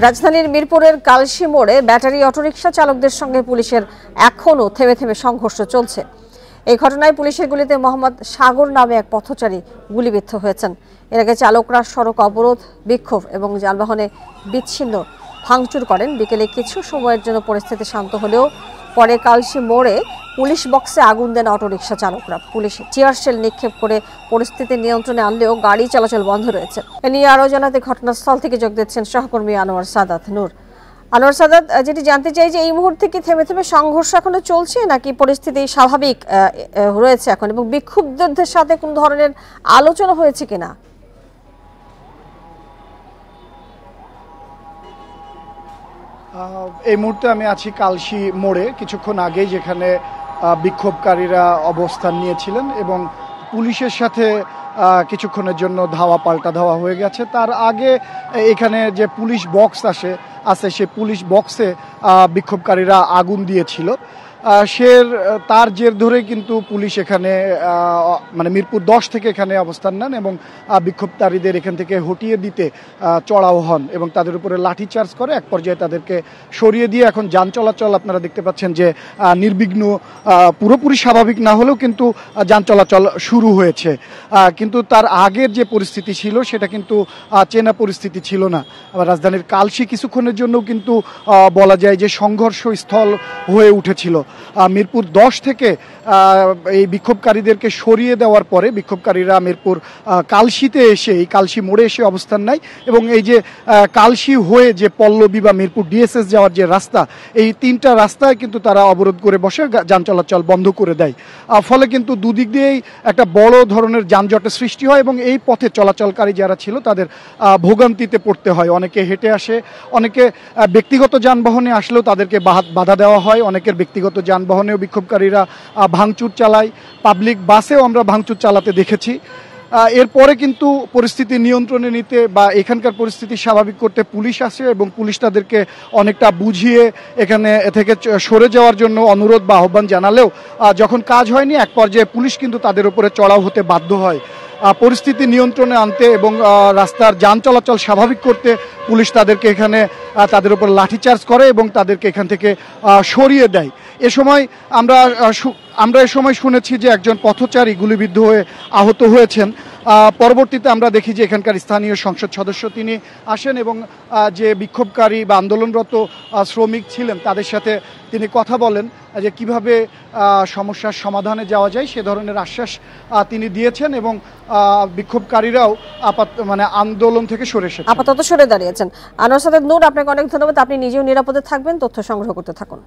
রাজধানীর মিরপুরের কালশি মোড়ে ব্যাটারি অটোরিকশা চালকদের সঙ্গে পুলিশের এখনও থেমে থেমে সংঘর্ষ চলছে। এই ঘটনায় পুলিশের গুলিতে মোহাম্মদ সাগর নামে এক পথচারী গুলিবিদ্ধ হয়েছেন। এর আগে চালকরা সড়ক অবরোধ, বিক্ষোভ এবং যানবাহনে বিচ্ছিন্ন ভাঙচুর করেন। বিকেলে কিছু সময়ের জন্য পরিস্থিতি শান্ত হলেও পরে কালশি মোড়ে পুলিশ বক্সে আগুন দেন অটোরিকশা চালকরা। পুলিশ টিয়ার শেল নিক্ষেপ করে পরিস্থিতি নিয়ন্ত্রণে আনলেও গাড়ি চলাচল বন্ধ রয়েছে। এ নিয়ে আরও জানাতে ঘটনাস্থল থেকে যোগ দিচ্ছেন সহকর্মী আনোয়ার সাদাত নূর। আনোয়ার সাদাত, যেটি জানতে চাই যে এই মুহূর্তে কি থেমে থেমে সংঘর্ষ এখনো চলছে নাকি পরিস্থিতি স্বাভাবিক রয়েছে এখন, এবং বিক্ষুব্ধদের সাথে কোন ধরনের আলোচনা হয়েছে কিনা? এই মুহূর্তে আমি আছি কালশি মোড়ে, কিছুক্ষণ আগেই যেখানে বিক্ষোভকারীরা অবস্থান নিয়েছিলেন এবং পুলিশের সাথে কিছুক্ষণের জন্য ধাওয়া পাল্টা ধাওয়া হয়ে গেছে। তার আগে এখানে যে পুলিশ বক্স আছে সেই পুলিশ বক্সে বিক্ষোভকারীরা আগুন দিয়েছিল। তার জের ধরে কিন্তু পুলিশ এখানে মানে মিরপুর 10 থেকে এখানে অবস্থান নেন এবং বিক্ষোভকারীদের এখান থেকে হটিয়ে দিতে চড়াও হন এবং তাদের উপরে লাঠিচার্জ করে। এক পর্যায়ে তাদেরকে সরিয়ে দিয়ে এখন যান চলাচল আপনারা দেখতে পাচ্ছেন যে নির্বিঘ্ন, পুরোপুরি স্বাভাবিক না হলেও কিন্তু যান চলাচল শুরু হয়েছে। কিন্তু তার আগের যে পরিস্থিতি ছিল সেটা কিন্তু চেনা পরিস্থিতি ছিল না। রাজধানীর কালশি কিছুক্ষণের জন্য কিন্তু বলা যায় যে সংঘর্ষ স্থল হয়ে উঠেছিল। মিরপুর 10 থেকে এই বিক্ষোভকারীদেরকে সরিয়ে দেওয়ার পরে বিক্ষোভকারীরা মিরপুর কালশিতে এসে, এই কালশি মোড়ে এসে অবস্থান নেয় এবং এই যে কালশি হয়ে যে পল্লবী বা মিরপুর ডিএসএস যাওয়ার যে রাস্তা, এই 3টা রাস্তায় কিন্তু তারা অবরোধ করে বসে যান চলাচল বন্ধ করে দেয়। ফলে কিন্তু দুদিক দিয়েই একটা বড় ধরনের যানজটের সৃষ্টি হয় এবং এই পথে চলাচলকারী যারা ছিল তাদের ভোগান্তিতে পড়তে হয়। অনেকে হেঁটে আসে, অনেকে ব্যক্তিগত যানবাহনে আসলেও তাদেরকে বাধা দেওয়া হয়। অনেকের ব্যক্তিগত যানবাহনেও বিক্ষোভকারীরা ভাঙচুর চালায়, পাবলিক বাসেও আমরা ভাঙচুর চালাতে দেখেছি। এরপরে কিন্তু পরিস্থিতি নিয়ন্ত্রণে নিতে বা এখানকার পরিস্থিতি স্বাভাবিক করতে পুলিশ আসে এবং পুলিশ তাদেরকে অনেকটা বুঝিয়ে এখানে থেকে সরে যাওয়ার জন্য অনুরোধ বা আহ্বান জানালেও যখন কাজ হয়নি, এক পর্যায়ে পুলিশ কিন্তু তাদের উপরে চড়াও হতে বাধ্য হয়। পরিস্থিতি নিয়ন্ত্রণে আনতে এবং রাস্তার যান চলাচল স্বাভাবিক করতে পুলিশ তাদেরকে এখানে তাদের উপর লাঠিচার্জ করে এবং তাদেরকে এখান থেকে সরিয়ে দেয়। এ সময় আমরা শুনেছি যে একজন পথচারী গুলিবিদ্ধ হয়ে আহত হয়েছেন। পরবর্তীতে আমরা দেখি যে এখানকার স্থানীয় সংসদ সদস্য তিনি আসেন এবং যে বিক্ষোভকারী বা আন্দোলনরত শ্রমিক ছিলেন তাদের সাথে তিনি কথা বলেন যে কিভাবে সমস্যার সমাধানে যাওয়া যায়, সে ধরনের আশ্বাস তিনি দিয়েছেন এবং বিক্ষোভকারীরাও আন্দোলন থেকে আপাতত সরে দাঁড়িয়েছেন। আনোয়ার সাদাত নূর, আপনাকে অনেক ধন্যবাদ। আপনি নিজেও নিরাপদে থাকবেন, তথ্য সংগ্রহ করতে থাকুন।